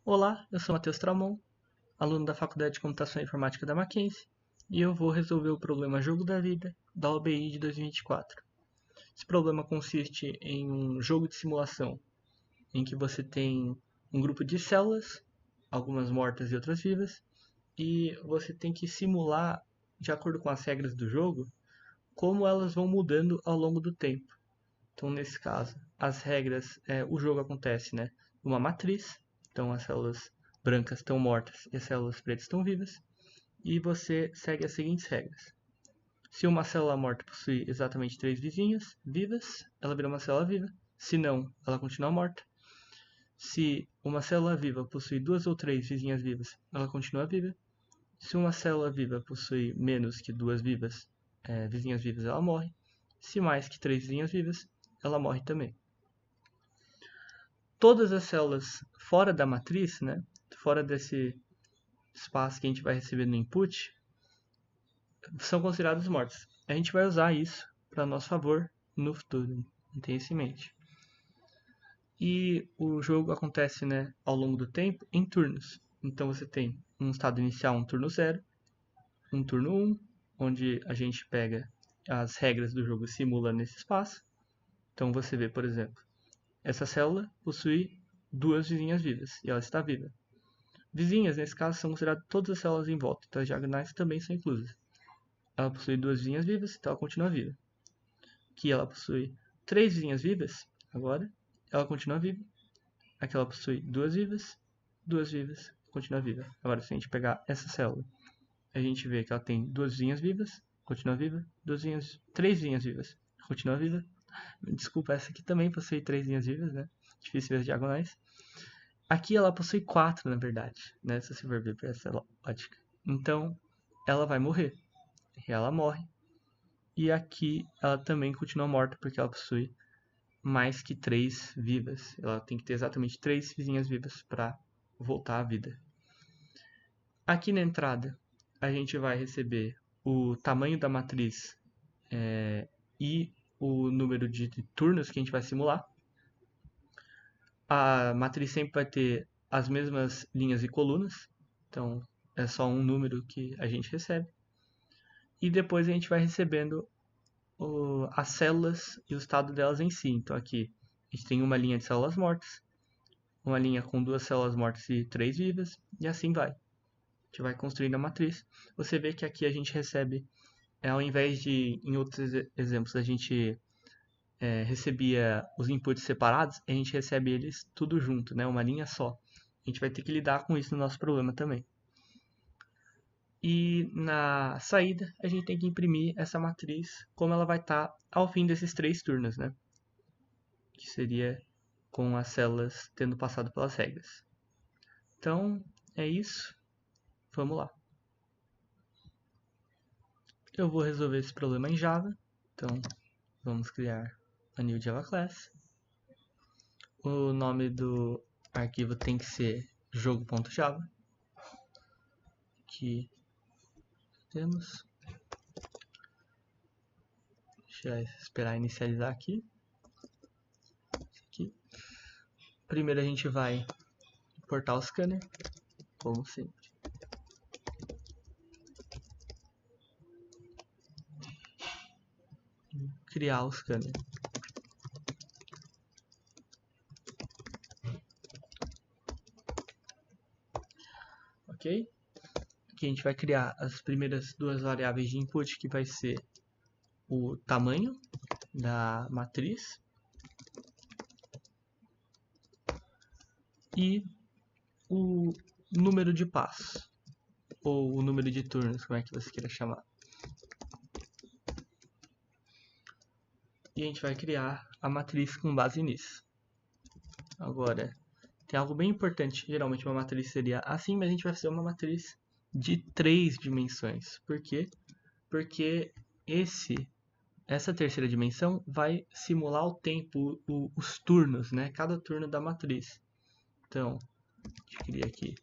Olá, eu sou Matheus Tramon, aluno da Faculdade de Computação e Informática da Mackenzie, e eu vou resolver o problema Jogo da Vida da OBI de 2024. Esse problema consiste em um jogo de simulação em que você tem um grupo de células, algumas mortas e outras vivas, e você tem que simular, de acordo com as regras do jogo, como elas vão mudando ao longo do tempo. Então, nesse caso, as regras, o jogo acontece, numa matriz. Então, as células brancas estão mortas e as células pretas estão vivas. E você segue as seguintes regras. Se uma célula morta possui exatamente 3 vizinhas vivas, ela vira uma célula viva. Se não, ela continua morta. Se uma célula viva possui 2 ou 3 vizinhas vivas, ela continua viva. Se uma célula viva possui menos que 2 vizinhas vivas, ela morre. Se mais que 3 vizinhas vivas, ela morre também. Todas as células fora da matriz, fora desse espaço que a gente vai receber no input, são consideradas mortas. A gente vai usar isso para nosso favor no futuro, tenha isso em mente. E o jogo acontece, ao longo do tempo em turnos. Então você tem um estado inicial, um turno 0, um turno 1, onde a gente pega as regras do jogo e simula nesse espaço. Então você vê, por exemplo, essa célula possui 2 vizinhas vivas e ela está viva. Vizinhas, nesse caso, são consideradas todas as células em volta, então as diagonais também são inclusas. Ela possui 2 vizinhas vivas, então ela continua viva. Aqui ela possui 3 vizinhas vivas, agora ela continua viva. Aqui ela possui 2 vivas, continua viva. Agora, se a gente pegar essa célula, a gente vê que ela tem 2 vizinhas vivas, continua viva, 3 vizinhas vivas, continua viva. Desculpa, essa aqui também possui 3 linhas vivas, Difícil ver as diagonais. Aqui ela possui 4, na verdade, se você for ver por essa lógica. Então, ela vai morrer. E ela morre. E aqui ela também continua morta, porque ela possui mais que 3 vivas. Ela tem que ter exatamente 3 vizinhas vivas para voltar à vida. Aqui na entrada, a gente vai receber o tamanho da matriz e o número de turnos que a gente vai simular. A matriz sempre vai ter as mesmas linhas e colunas, então é só um número que a gente recebe. E depois a gente vai recebendo as células e o estado delas em si. Então aqui a gente tem uma linha de células mortas, uma linha com 2 células mortas e 3 vivas, e assim vai. A gente vai construindo a matriz. Você vê que aqui a gente recebe, ao invés de, em outros exemplos, a gente recebia os inputs separados, a gente recebe eles tudo junto, uma linha só. A gente vai ter que lidar com isso no nosso problema também. E na saída, a gente tem que imprimir essa matriz como ela vai estar ao fim desses 3 turnos, que seria com as células tendo passado pelas regras. Então, é isso. Vamos lá. Eu vou resolver esse problema em Java. Então, vamos criar a new Java class. O nome do arquivo tem que ser jogo.java. Aqui temos. Deixa eu esperar inicializar aqui. Primeiro a gente vai importar o scanner, como sempre. Criar o scanner. Ok? Aqui a gente vai criar as primeiras 2 variáveis de input, que vai ser o tamanho da matriz e o número de passos, ou o número de turnos, como é que você queira chamar. E a gente vai criar a matriz com base nisso. Agora, tem algo bem importante. Geralmente uma matriz seria assim, mas a gente vai fazer uma matriz de 3 dimensões. Por quê? Porque essa terceira dimensão vai simular o tempo, os turnos, cada turno da matriz. Então, a gente cria aqui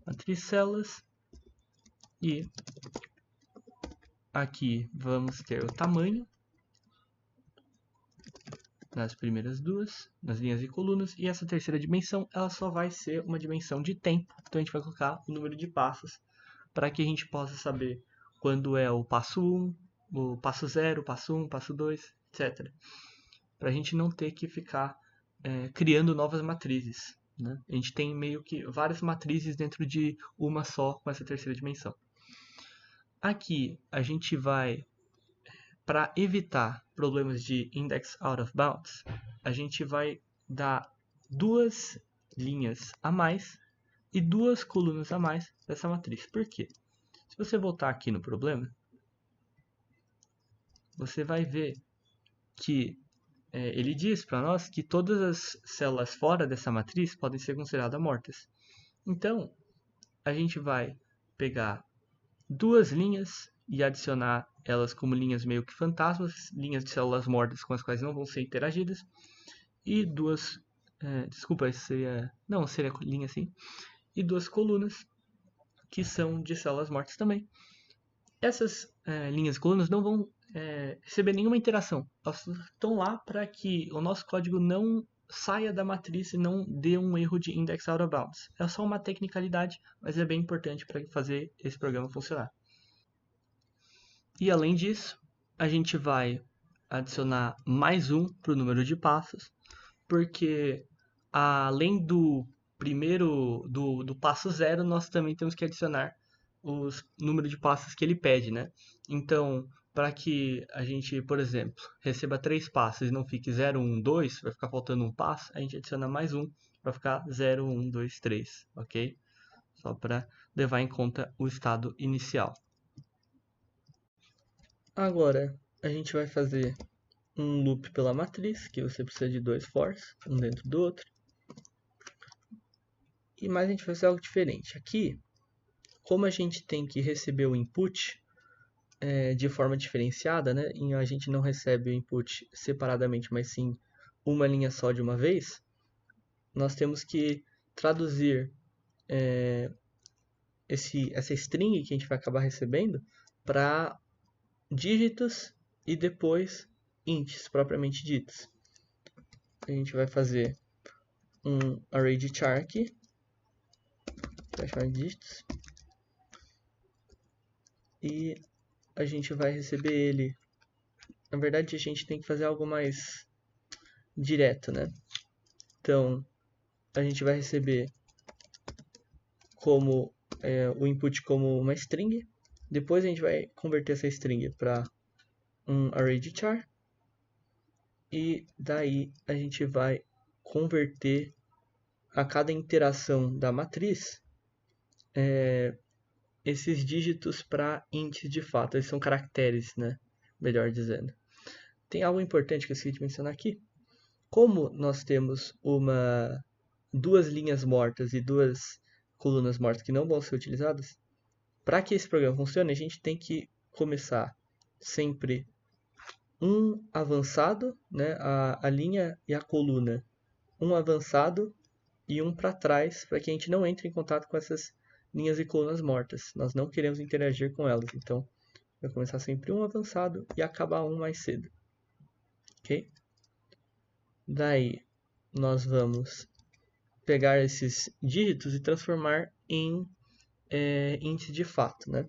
matriz células e aqui vamos ter o tamanho nas primeiras duas, nas linhas e colunas, e essa terceira dimensão ela só vai ser uma dimensão de tempo. Então a gente vai colocar o número de passos para que a gente possa saber quando é o passo 1, o passo 0, o passo 1, o passo 2, etc. Para a gente não ter que ficar criando novas matrizes, né? A gente tem meio que várias matrizes dentro de uma só com essa terceira dimensão. Aqui a gente vai, para evitar problemas de index out of bounds, a gente vai dar duas linhas a mais e duas colunas a mais dessa matriz. Por quê? Se você voltar aqui no problema, você vai ver que ele diz para nós que todas as células fora dessa matriz podem ser consideradas mortas. Então, a gente vai pegar duas linhas e adicionar elas como linhas meio que fantasmas, linhas de células mortas com as quais não vão ser interagidas, e duas, desculpa, seria linha assim, e duas colunas que são de células mortas também. Essas linhas e colunas não vão receber nenhuma interação, elas estão lá para que o nosso código não saia da matriz e não dê um erro de index out of bounds. É só uma tecnicalidade, mas é bem importante para fazer esse programa funcionar. E além disso, a gente vai adicionar mais um para o número de passos, porque além do primeiro, do passo 0, nós também temos que adicionar o número de passos que ele pede, né? Então, para que a gente, por exemplo, receba 3 passos e não fique 0, 1, 2, vai ficar faltando um passo, a gente adiciona mais um para ficar 0, 1, 2, 3, ok? Só para levar em conta o estado inicial. Agora, a gente vai fazer um loop pela matriz, que você precisa de dois fors, um dentro do outro. E mais a gente vai fazer algo diferente. Aqui, como a gente tem que receber o input de forma diferenciada, né? E a gente não recebe o input separadamente, mas sim uma linha só de uma vez, nós temos que traduzir essa string que a gente vai acabar recebendo para dígitos e depois ints propriamente ditos. A gente vai fazer um array de char aqui, que vai chamar de dígitos, e a gente vai receber ele. Na verdade, a gente tem que fazer algo mais direto, né? Então, a gente vai receber como o input como uma string. Depois a gente vai converter essa string para um array de char. E daí a gente vai converter a cada interação da matriz esses dígitos para ints de fato. Eles são caracteres, né? Melhor dizendo. Tem algo importante que eu esqueci de mencionar aqui. Como nós temos duas linhas mortas e duas colunas mortas que não vão ser utilizadas, para que esse programa funcione, a gente tem que começar sempre um avançado, né, a linha e a coluna, um avançado e um para trás, para que a gente não entre em contato com essas linhas e colunas mortas. Nós não queremos interagir com elas, então vai começar sempre um avançado e acabar um mais cedo. Ok? Daí nós vamos pegar esses dígitos e transformar em índice de fato, né?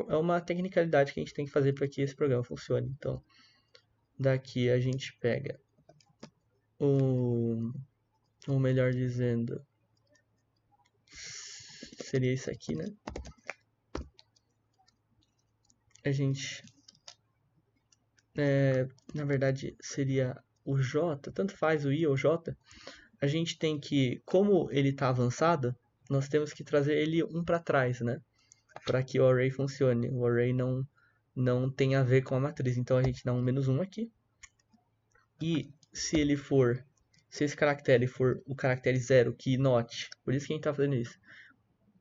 É uma tecnicalidade que a gente tem que fazer para que esse programa funcione. Então, daqui a gente pega ou melhor dizendo, seria isso aqui, né? A gente, na verdade, seria o J, tanto faz o I ou J. A gente tem que, como ele está avançado, nós temos que trazer ele um para trás, né? Para que o array funcione. O array não tem a ver com a matriz. Então a gente dá um -1 aqui. E se esse caractere for o caractere 0, que note, por isso que a gente está fazendo isso.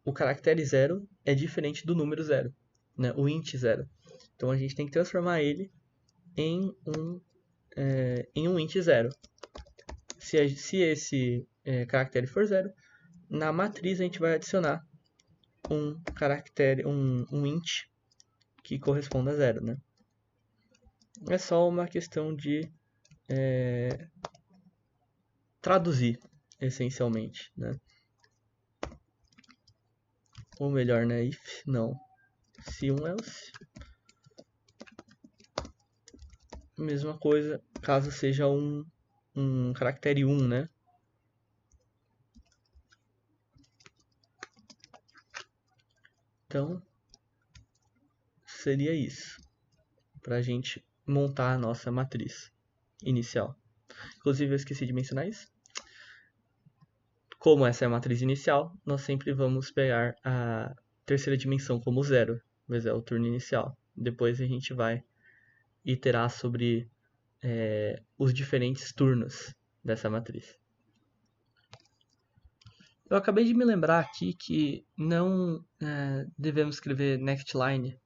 O caractere 0 é diferente do número 0, né? O int 0. Então a gente tem que transformar ele em um int 0. Se esse caractere for 0, na matriz a gente vai adicionar um caractere, um int que corresponda a 0, né? É só uma questão de traduzir, essencialmente, né? Ou melhor, né? If, não. Se else. Mesma coisa, caso seja um caractere 1, né? Então, seria isso, para a gente montar a nossa matriz inicial. Inclusive, eu esqueci de mencionar isso. Como essa é a matriz inicial, nós sempre vamos pegar a terceira dimensão como zero, mas é o turno inicial. Depois a gente vai iterar sobre os diferentes turnos dessa matriz. Eu acabei de me lembrar aqui que não devemos escrever next line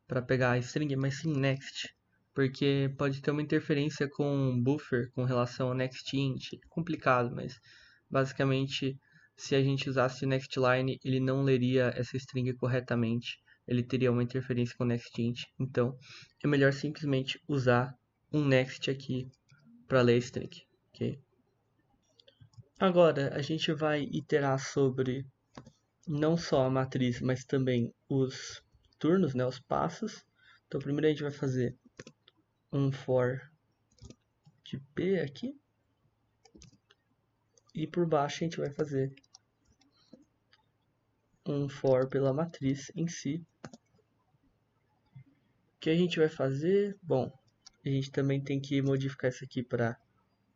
para pegar a string, mas sim next, porque pode ter uma interferência com buffer com relação ao next int. É complicado, mas basicamente se a gente usasse o next line, ele não leria essa string corretamente, ele teria uma interferência com o next int. Então é melhor simplesmente usar um next aqui para ler a string, ok? Agora a gente vai iterar sobre não só a matriz, mas também os turnos, né, os passos. Então primeiro a gente vai fazer um for de p aqui. E por baixo a gente vai fazer um for pela matriz em si. O que a gente vai fazer? Bom, a gente também tem que modificar isso aqui para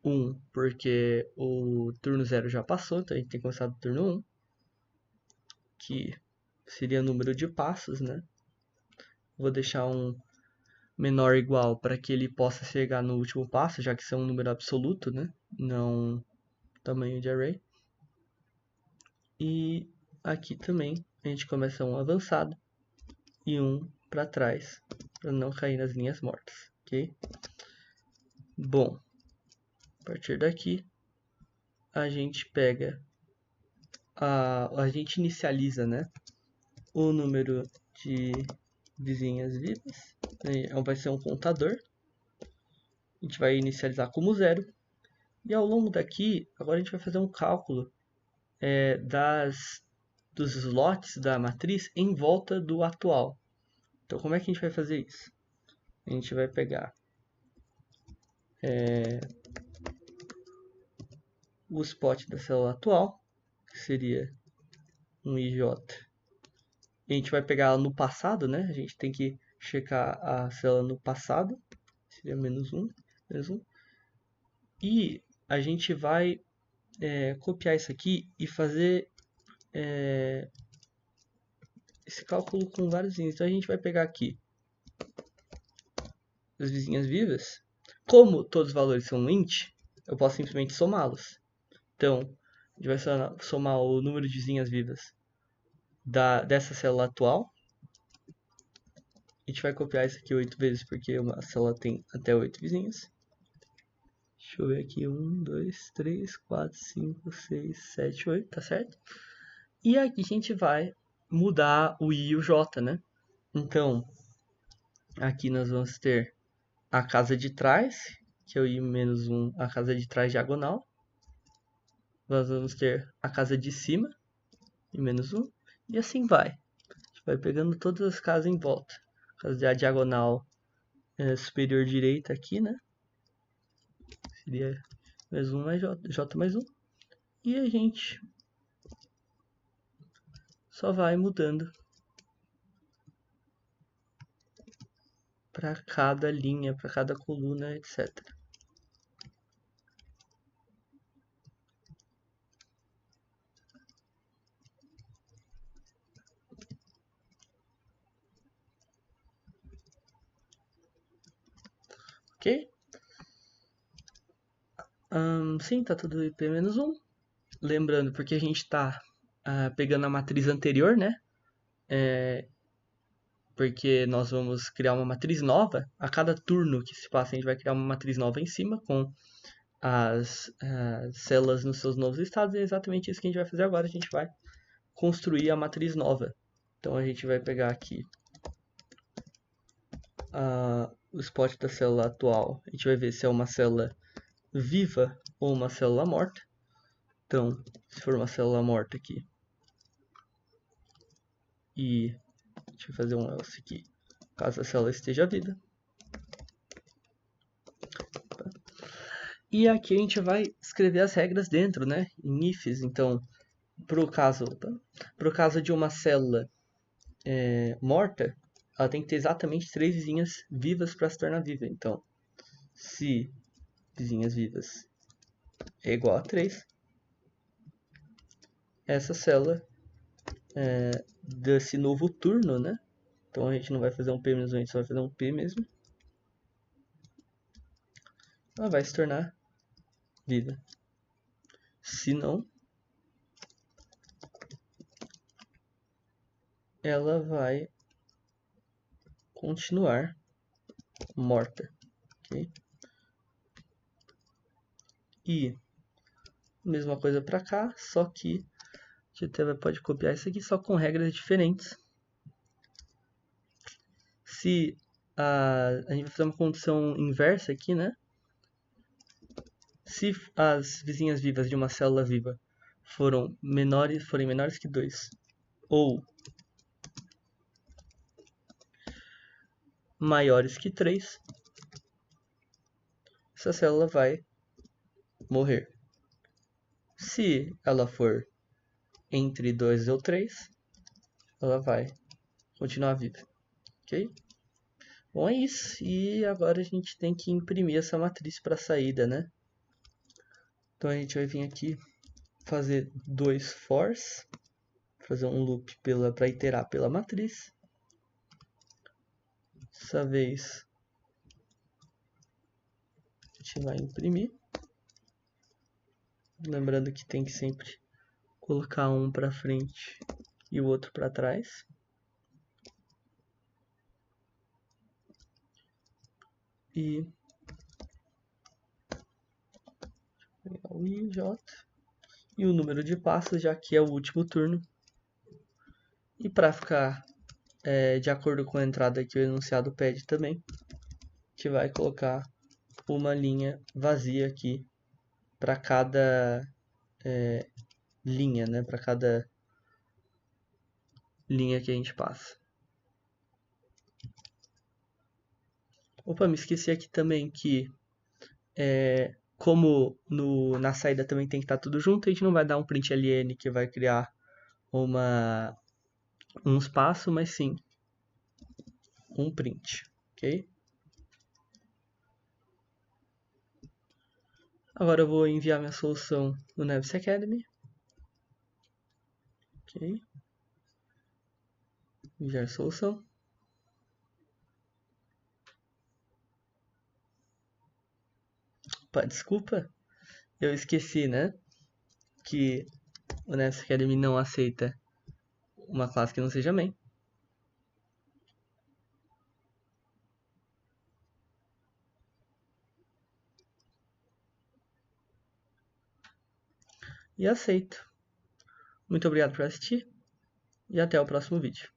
1, porque o turno 0 já passou, então a gente tem que começar do turno 1, que seria o número de passos, né? Vou deixar um menor ou igual para que ele possa chegar no último passo, já que isso é um número absoluto, né? Não tamanho de array. E aqui também a gente começa um avançado e um para trás, para não cair nas linhas mortas, ok? Bom, a partir daqui a gente pega, a gente inicializa, né, o número de vizinhas vivas, vai ser um contador, a gente vai inicializar como 0, e ao longo daqui, agora a gente vai fazer um cálculo dos slots da matriz em volta do atual. Então como é que a gente vai fazer isso? A gente vai pegar o spot da célula atual, que seria um IJ. A gente vai pegar ela no passado, né? A gente tem que checar a célula no passado, seria menos 1, menos 1. E a gente vai copiar isso aqui e fazer esse cálculo com vários vizinhos. Então a gente vai pegar aqui as vizinhas vivas. Como todos os valores são int, eu posso simplesmente somá-los. Então, a gente vai somar o número de vizinhas vivas dessa célula atual. A gente vai copiar isso aqui 8 vezes, porque uma célula tem até 8 vizinhos. Deixa eu ver aqui, 1, 2, 3, 4, 5, 6, 7, 8, tá certo? E aqui a gente vai mudar o I e o J, né? Então, aqui nós vamos ter a casa de trás, que é o I menos 1, a casa de trás diagonal. Nós vamos ter a casa de cima, I menos 1, e assim vai. A gente vai pegando todas as casas em volta. A casa da diagonal superior direita aqui, né? Seria mais 1 mais J mais 1. E a gente só vai mudando para cada linha, para cada coluna, etc. Ok? Sim, tá tudo IP-1. Lembrando, porque a gente está pegando a matriz anterior, né? Porque nós vamos criar uma matriz nova. A cada turno que se passa, a gente vai criar uma matriz nova em cima, com as células nos seus novos estados. E é exatamente isso que a gente vai fazer agora. A gente vai construir a matriz nova. Então a gente vai pegar aqui o spot da célula atual. A gente vai ver se é uma célula viva ou uma célula morta. Então, se for uma célula morta aqui, e deixa eu fazer um else aqui, caso a célula esteja viva. E aqui a gente vai escrever as regras dentro, né? Em ifs. Então, pro caso de uma célula morta, ela tem que ter exatamente 3 vizinhas vivas para se tornar viva. Então, se vizinhas vivas é igual a 3, essa célula desse novo turno, né? Então a gente não vai fazer um P menos 1, a gente só vai fazer um P mesmo. Ela vai se tornar viva. Se não, ela vai continuar morta. Okay? E mesma coisa para cá, só que a gente até pode copiar isso aqui só com regras diferentes. Se a gente vai fazer uma condição inversa aqui, né? Se as vizinhas vivas de uma célula viva forem menores que 2 ou maiores que 3, essa célula vai morrer. Se ela for entre 2 ou 3, ela vai continuar viva. Ok? Bom, é isso. E agora a gente tem que imprimir essa matriz para a saída, né? Então a gente vai vir aqui fazer 2 fors, fazer um loop para iterar pela matriz. Dessa vez a gente vai imprimir. Lembrando que tem que sempre colocar um para frente e o outro para trás. E o IJ e o número de passos, já que é o último turno. E para ficar de acordo com a entrada que o enunciado pede também, a gente vai colocar uma linha vazia aqui para cada linha, né? Para cada linha que a gente passa. Opa, me esqueci aqui também que como na saída também tem que estar tudo junto, a gente não vai dar um print ln que vai criar um espaço, mas sim um print, ok? Agora eu vou enviar minha solução no Nevis Academy. Ok. Enviar solução. Opa, desculpa, eu esqueci, né? Que o Nevis Academy não aceita uma classe que não seja main. E aceito. Muito obrigado por assistir e até o próximo vídeo.